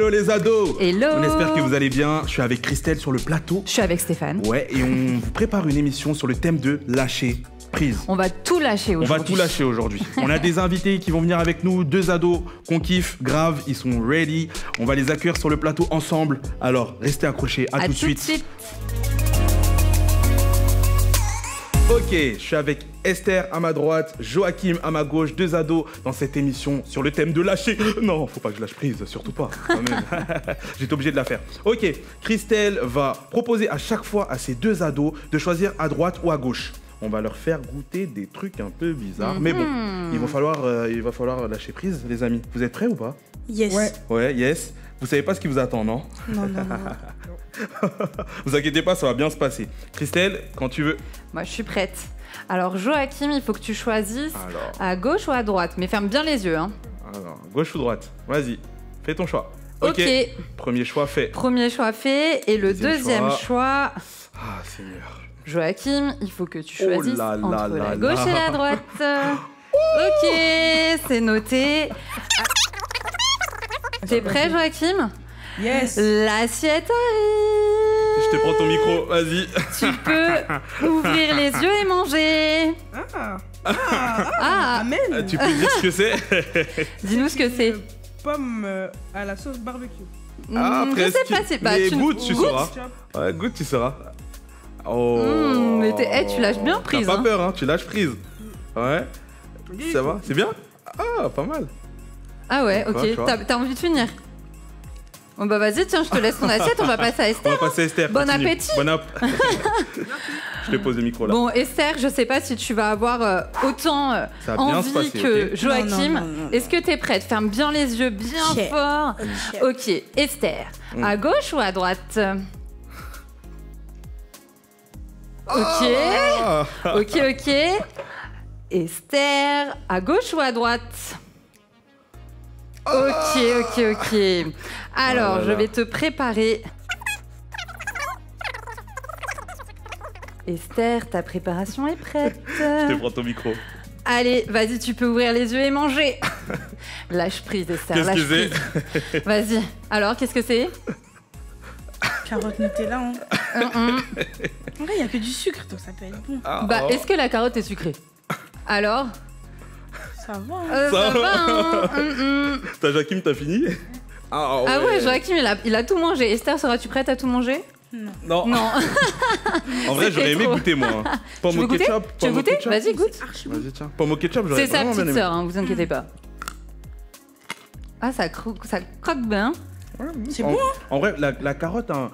Hello les ados. Hello. On espère que vous allez bien. Je suis avec Christelle sur le plateau. Je suis avec Stéphane. Ouais, et on vous prépare une émission sur le thème de lâcher prise. On va tout lâcher aujourd'hui. On va tout lâcher aujourd'hui. On a des invités qui vont venir avec nous, 2 ados qu'on kiffe grave, ils sont ready. On va les accueillir sur le plateau ensemble. Alors, restez accrochés, à tout de suite. Ok, je suis avec Esther à ma droite, Joachim à ma gauche, 2 ados dans cette émission sur le thème de lâcher. Non, faut pas que je lâche prise, surtout pas. Quand même. J'étais obligé de la faire. Ok, Christelle va proposer à chaque fois à ces 2 ados de choisir à droite ou à gauche. On va leur faire goûter des trucs un peu bizarres. Mais bon, il va falloir lâcher prise, les amis. Vous êtes prêts ou pas? Yes. Ouais, yes. Vous savez pas ce qui vous attend, non? Non. Vous inquiétez pas, ça va bien se passer. Christelle, quand tu veux. Moi, je suis prête. Alors, Joachim, il faut que tu choisisses Alors. à gauche ou à droite. Mais ferme bien les yeux. Hein. Alors, gauche ou droite? Vas-y, fais ton choix. Ok. Premier choix fait. Premier choix fait. Et le deuxième choix... Ah, Seigneur. Joachim, il faut que tu Oh choisisses là là entre là la gauche là. et la droite. Ok, c'est noté. T'es prêt, Joachim? Yes. L'assiette arrive. Je te prends ton micro, vas-y. Tu peux ouvrir les yeux et manger. Ah, Amen. Tu peux dire ce que c'est? dis-nous ce que c'est. Pomme à la sauce barbecue. Ah, Je sais presque. pas, c'est pas. Mais goûte, tu goûtes sauras. Ouais, goûte, tu sauras. Oh. Mais tu lâches bien prise. T'as pas Hein. peur, hein, tu lâches prise. Ouais. Ça va? C'est bien? Ah, pas mal. Ah ouais, Quoi, ok. tu vois T'as envie de finir? Bon bah vas-y, tiens, je te laisse ton assiette, on va passer à On Esther. va passer à Esther. Bon continue. appétit. Bon Je te pose le micro là. Bon, Esther, je sais pas si tu vas avoir autant Ça va bien se envie passer, que ok Joachim. Non. Est-ce que t'es prête? Ferme bien les yeux, bien Check. fort. Ok, Esther, à gauche ou à droite? Ok, Ah. ok. Esther, à gauche ou à droite? Ok. Alors, je vais te préparer. Esther, ta préparation est prête. Je te prends ton micro. Allez, vas-y, tu peux ouvrir les yeux et manger. Lâche prise, Esther, Qu'est-ce lâche que prise. Vas-y. Alors, qu'est-ce que c'est? Carotte Nutella. Hein. En vrai, il n'y a que du sucre, donc ça peut être bon. Ah, Bah, oh. est-ce que la carotte est sucrée? Alors? Ça va. Hein. Ça va, hein. T'as Joachim, t'as fini? Ah ouais, Joachim, il a tout mangé. Esther, seras-tu prête à tout manger? Non. Non. En vrai, j'aurais aimé trop. goûter moi. Pomme Tu veux au goûter? ketchup. Tu veux pomme au goûter? ketchup. Vas-y, goûte. Vas-y, tiens. Pomme au ketchup, j'aurais C'est sa vraiment bien petite aimé. sœur, hein, vous inquiétez pas. Ah, ça croque bien. C'est bon, hein. En vrai, la carotte a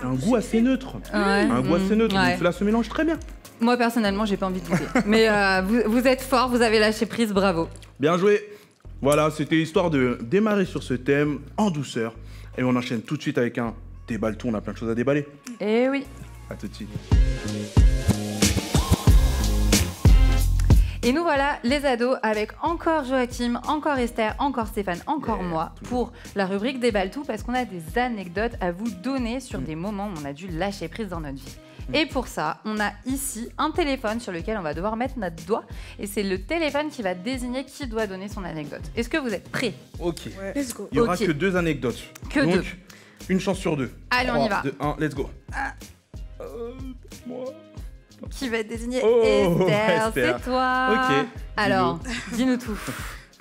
un goût assez neutre. Ouais. Un goût assez neutre. Ouais. Donc cela se mélange très bien. Moi, personnellement, j'ai pas envie de goûter. Mais vous êtes fort, vous avez lâché prise, bravo. Bien joué. Voilà, c'était histoire de démarrer sur ce thème en douceur. Et on enchaîne tout de suite avec un déballe tout. On a plein de choses à déballer. Eh oui. À tout de suite. Et nous voilà, les ados, avec encore Joachim, encore Esther, encore Stéphane, encore Yeah, moi, toujours. pour la rubrique Déballe tout, parce qu'on a des anecdotes à vous donner sur des moments où on a dû lâcher prise dans notre vie. Et pour ça, on a ici un téléphone sur lequel on va devoir mettre notre doigt, et c'est le téléphone qui va désigner qui doit donner son anecdote. Est-ce que vous êtes prêts? Ok. Ouais. Let's go. Il y aura Ok. que 2 anecdotes. Que Donc, 2. une chance sur 2. Allez, on y va. 2, 1, let's go. Moi. Qui va être désigné? Oh, Esther, Esther. c'est toi. Ok. Alors, dis-nous tout.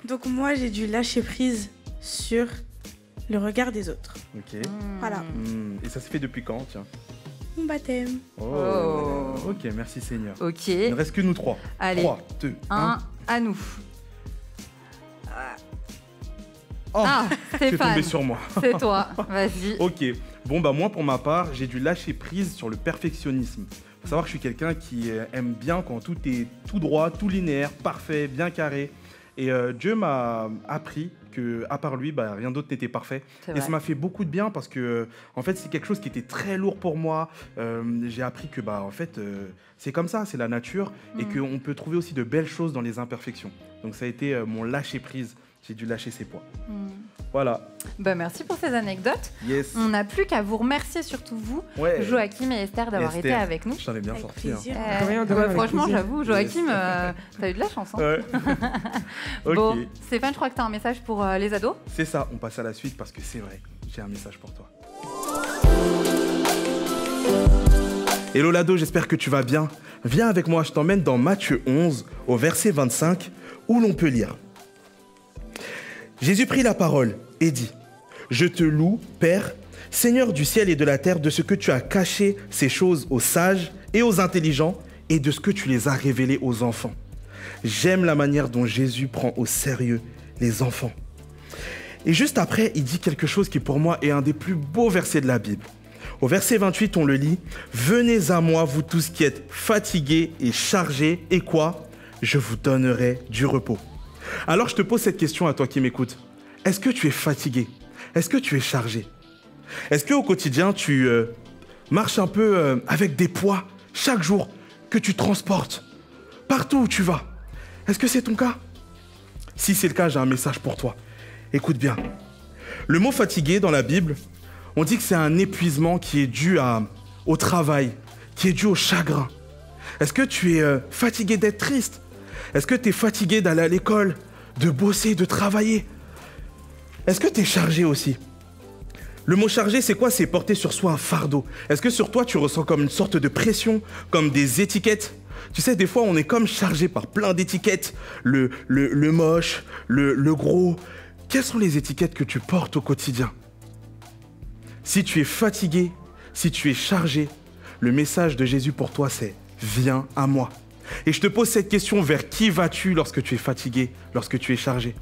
Donc moi, j'ai dû lâcher prise sur le regard des autres. Ok. Voilà. Et ça s'est fait depuis quand, tiens? Mon baptême. Oh. Ok, merci Seigneur. Ok. Il ne reste que nous 3. Allez. 3, 2, 1. Un à nous. Oh, Ah, c'est Stéphane, tombé sur moi. c'est toi. Vas-y. Ok. Bon, bah moi, pour ma part, j'ai dû lâcher prise sur le perfectionnisme. Faut savoir que je suis quelqu'un qui aime bien quand tout est tout droit, tout linéaire, parfait, bien carré. Et Dieu m'a appris que, à part lui, bah, rien d'autre n'était parfait. C'est Et vrai. ça m'a fait beaucoup de bien parce que, en fait, c'est quelque chose qui était très lourd pour moi. J'ai appris que, bah, en fait, c'est comme ça, c'est la nature, et qu'on peut trouver aussi de belles choses dans les imperfections. Donc, ça a été mon lâcher prise j'ai dû lâcher ces poids. Voilà. Bah, merci pour ces anecdotes. Yes. On n'a plus qu'à vous remercier, surtout vous, Joachim et Esther, d'avoir été avec nous. Je t'en ai bien Avec sorti. Hein. plaisir. Franchement, j'avoue, Joachim, t'as eu de la chance. Hein. Ouais. Bon, Stéphane, je crois que t'as un message pour les ados. C'est ça, on passe à la suite parce que c'est vrai, j'ai un message pour toi. Hello Lado, j'espère que tu vas bien. Viens avec moi, je t'emmène dans Matthieu 11, au verset 25, où l'on peut lire. Jésus prit la parole et dit : Je te loue, Père, Seigneur du ciel et de la terre, de ce que tu as caché ces choses aux sages et aux intelligents, et de ce que tu les as révélées aux enfants. J'aime la manière dont Jésus prend au sérieux les enfants. Et juste après, il dit quelque chose qui pour moi est un des plus beaux versets de la Bible. Au verset 28, on le lit : Venez à moi, vous tous qui êtes fatigués et chargés, et quoi ? Je vous donnerai du repos. Alors je te pose cette question à toi qui m'écoutes. Est-ce que tu es fatigué ? Est-ce que tu es chargé ? Est-ce qu'au quotidien, tu marches un peu avec des poids chaque jour que tu transportes partout où tu vas ? Est-ce que c'est ton cas ? Si c'est le cas, j'ai un message pour toi. Écoute bien. Le mot fatigué dans la Bible, on dit que c'est un épuisement qui est dû au travail, qui est dû au chagrin. Est-ce que tu es fatigué d'être triste ? Est-ce que tu es fatigué d'aller à l'école, de bosser, de travailler ? Est-ce que tu es chargé aussi ? Le mot chargé, c'est quoi ? C'est porter sur soi un fardeau. Est-ce que sur toi, tu ressens comme une sorte de pression, comme des étiquettes ? Tu sais, des fois, on est comme chargé par plein d'étiquettes. Le moche, le gros. Quelles sont les étiquettes que tu portes au quotidien ? Si tu es fatigué, si tu es chargé, le message de Jésus pour toi, c'est « Viens à moi ». Et je te pose cette question, vers qui vas-tu lorsque tu es fatigué, lorsque tu es chargé ?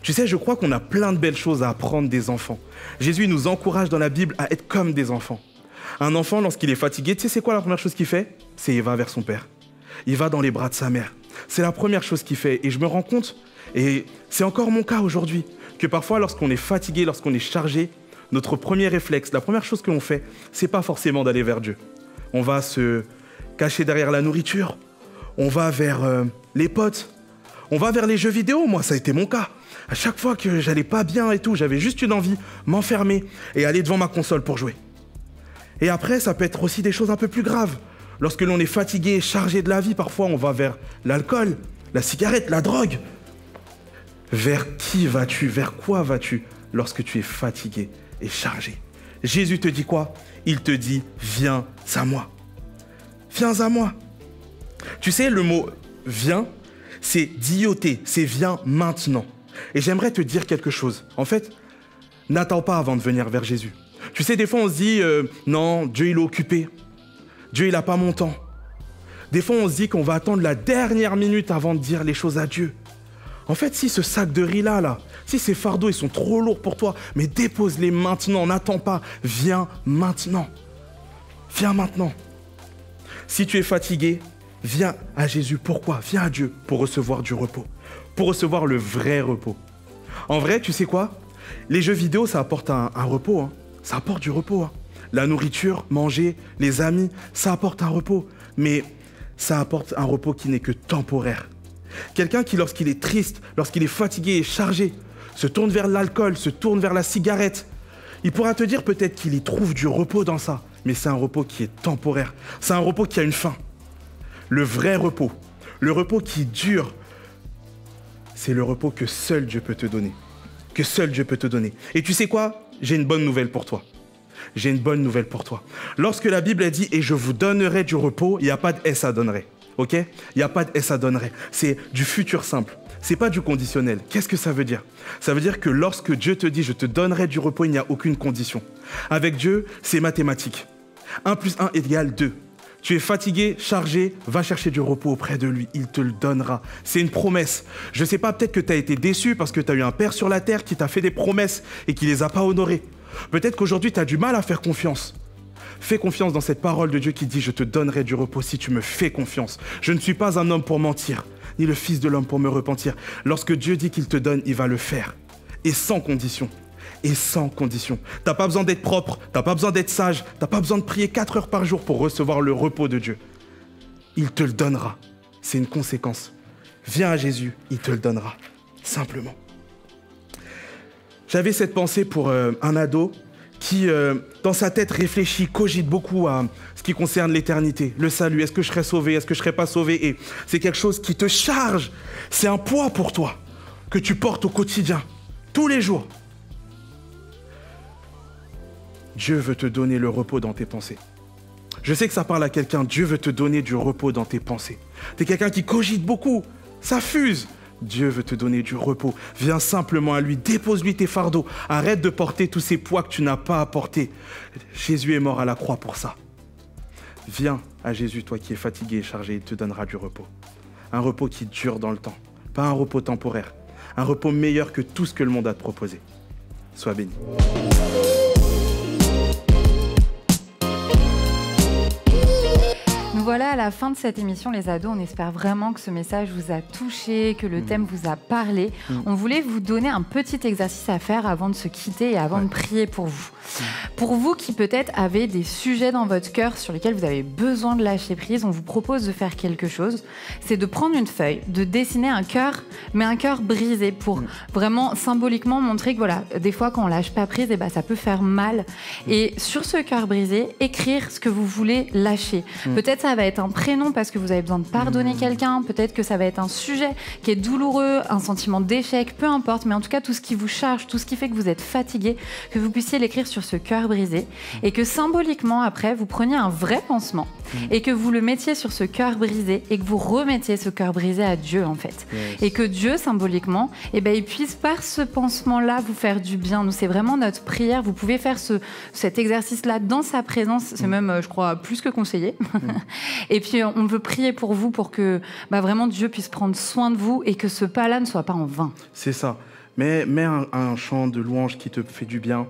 Tu sais, je crois qu'on a plein de belles choses à apprendre des enfants. Jésus nous encourage dans la Bible à être comme des enfants. Un enfant, lorsqu'il est fatigué, tu sais c'est quoi la première chose qu'il fait ? C'est il va vers son père. Il va dans les bras de sa mère. C'est la première chose qu'il fait. Et je me rends compte, et c'est encore mon cas aujourd'hui, que parfois lorsqu'on est fatigué, lorsqu'on est chargé, notre premier réflexe, la première chose que l'on fait, c'est pas forcément d'aller vers Dieu. On va se cacher derrière la nourriture. On va vers les potes, on va vers les jeux vidéo. Moi, ça a été mon cas. À chaque fois que j'allais pas bien et tout, j'avais juste une envie, m'enfermer et aller devant ma console pour jouer. Et après, ça peut être aussi des choses un peu plus graves. Lorsque l'on est fatigué et chargé de la vie, parfois on va vers l'alcool, la cigarette, la drogue. Vers qui vas-tu ? Vers quoi vas-tu lorsque tu es fatigué et chargé ? Jésus te dit quoi ? Il te dit « Viens à moi ». Viens à moi. Tu sais, le mot « viens », c'est dioté, c'est « viens maintenant ». Et j'aimerais te dire quelque chose. En fait, n'attends pas avant de venir vers Jésus. Tu sais, des fois, on se dit « non, Dieu, il est occupé. Dieu, il n'a pas mon temps. » Des fois, on se dit qu'on va attendre la dernière minute avant de dire les choses à Dieu. En fait, si ce sac de riz là, si ces fardeaux, ils sont trop lourds pour toi, mais dépose-les maintenant, n'attends pas. Viens maintenant. Viens maintenant. Si tu es fatigué, viens à Jésus. Pourquoi ? Viens à Dieu pour recevoir du repos, pour recevoir le vrai repos. En vrai, tu sais quoi ? Les jeux vidéo, ça apporte un repos. Hein. Ça apporte du repos. Hein. La nourriture, manger, les amis, ça apporte un repos. Mais ça apporte un repos qui n'est que temporaire. Quelqu'un qui, lorsqu'il est triste, lorsqu'il est fatigué et chargé, se tourne vers l'alcool, se tourne vers la cigarette, il pourra te dire peut-être qu'il y trouve du repos dans ça. Mais c'est un repos qui est temporaire. C'est un repos qui a une fin. Le vrai repos, le repos qui dure, c'est le repos que seul Dieu peut te donner. Que seul Dieu peut te donner. Et tu sais quoi ? J'ai une bonne nouvelle pour toi. J'ai une bonne nouvelle pour toi. Lorsque la Bible a dit « et je vous donnerai du repos », il n'y a pas de « et ça donnerait ». Ok ? Il n'y a pas de « et ça donnerait ». C'est du futur simple. C'est pas du conditionnel. Qu'est-ce que ça veut dire ? Ça veut dire que lorsque Dieu te dit « je te donnerai du repos », il n'y a aucune condition. Avec Dieu, c'est mathématique. 1 + 1 = 2. Tu es fatigué, chargé, va chercher du repos auprès de lui. Il te le donnera. C'est une promesse. Je ne sais pas, peut-être que tu as été déçu parce que tu as eu un père sur la terre qui t'a fait des promesses et qui ne les a pas honorées. Peut-être qu'aujourd'hui, tu as du mal à faire confiance. Fais confiance dans cette parole de Dieu qui dit « je te donnerai du repos si tu me fais confiance ». Je ne suis pas un homme pour mentir, ni le fils de l'homme pour me repentir. Lorsque Dieu dit qu'il te donne, il va le faire. Et sans condition. Et sans condition. T'as pas besoin d'être propre, t'as pas besoin d'être sage, t'as pas besoin de prier 4 heures par jour pour recevoir le repos de Dieu. Il te le donnera. C'est une conséquence. Viens à Jésus, il te le donnera. Simplement. J'avais cette pensée pour un ado qui, dans sa tête, réfléchit, cogite beaucoup à ce qui concerne l'éternité, le salut. Est-ce que je serai sauvé? Est-ce que je ne serai pas sauvé? Et c'est quelque chose qui te charge. C'est un poids pour toi que tu portes au quotidien, tous les jours. Dieu veut te donner le repos dans tes pensées. Je sais que ça parle à quelqu'un. Dieu veut te donner du repos dans tes pensées. Tu es quelqu'un qui cogite beaucoup, ça fuse. Dieu veut te donner du repos. Viens simplement à lui, dépose-lui tes fardeaux. Arrête de porter tous ces poids que tu n'as pas à porter. Jésus est mort à la croix pour ça. Viens à Jésus, toi qui es fatigué et chargé, il te donnera du repos. Un repos qui dure dans le temps, pas un repos temporaire. Un repos meilleur que tout ce que le monde a te proposé. Sois béni. Nous voilà à la fin de cette émission, les ados. On espère vraiment que ce message vous a touché, que le thème vous a parlé. On voulait vous donner un petit exercice à faire avant de se quitter et avant de prier pour vous. Pour vous qui peut-être avez des sujets dans votre cœur sur lesquels vous avez besoin de lâcher prise, on vous propose de faire quelque chose. C'est de prendre une feuille, de dessiner un cœur, mais un cœur brisé pour vraiment symboliquement montrer que voilà, des fois quand on lâche pas prise, et ben, ça peut faire mal. Et sur ce cœur brisé, écrire ce que vous voulez lâcher. Peut-être ça va être un prénom parce que vous avez besoin de pardonner quelqu'un. Peut-être que ça va être un sujet qui est douloureux, un sentiment d'échec, peu importe. Mais en tout cas, tout ce qui vous charge, tout ce qui fait que vous êtes fatigué, que vous puissiez l'écrire sur ce cœur brisé et que symboliquement, après, vous preniez un vrai pansement et que vous le mettiez sur ce cœur brisé et que vous remettiez ce cœur brisé à Dieu, en fait. Et que Dieu, symboliquement, eh ben, il puisse par ce pansement-là vous faire du bien. Nous, c'est vraiment notre prière. Vous pouvez faire cet exercice-là dans sa présence. C'est même, je crois, plus que conseillé. Et puis, on veut prier pour vous pour que vraiment Dieu puisse prendre soin de vous et que ce pas-là ne soit pas en vain. C'est ça. Mets un chant de louange qui te fait du bien.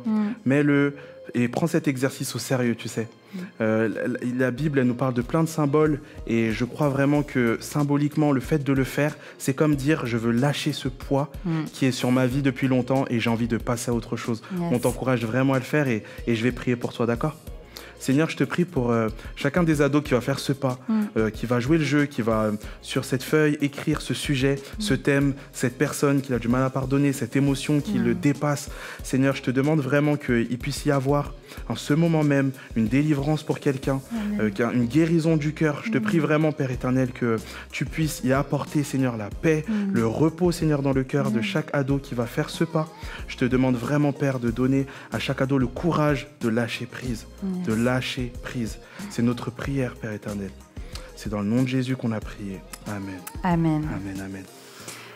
Mets-le et prends cet exercice au sérieux, tu sais. La Bible, elle nous parle de plein de symboles et je crois vraiment que symboliquement, le fait de le faire, c'est comme dire je veux lâcher ce poids qui est sur ma vie depuis longtemps et j'ai envie de passer à autre chose. On t'encourage vraiment à le faire et je vais prier pour toi, d'accord ? Seigneur, je te prie pour chacun des ados qui va faire ce pas, qui va jouer le jeu, qui va sur cette feuille écrire ce sujet, ce thème, cette personne qui a du mal à pardonner, cette émotion qui le dépasse. Seigneur, je te demande vraiment qu'il puisse y avoir en ce moment même une délivrance pour quelqu'un, une guérison du cœur. Je te prie vraiment, Père éternel, que tu puisses y apporter, Seigneur, la paix, le repos, Seigneur, dans le cœur de chaque ado qui va faire ce pas. Je te demande vraiment, Père, de donner à chaque ado le courage de lâcher prise, de lâcher prise. C'est notre prière, Père éternel. C'est dans le nom de Jésus qu'on a prié. Amen. Amen. Amen, amen.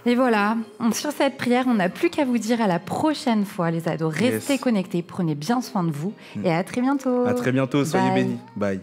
Et voilà, sur cette prière, on n'a plus qu'à vous dire à la prochaine fois, les ados. Restez connectés, prenez bien soin de vous et à très bientôt. À très bientôt, soyez bénis. Bye.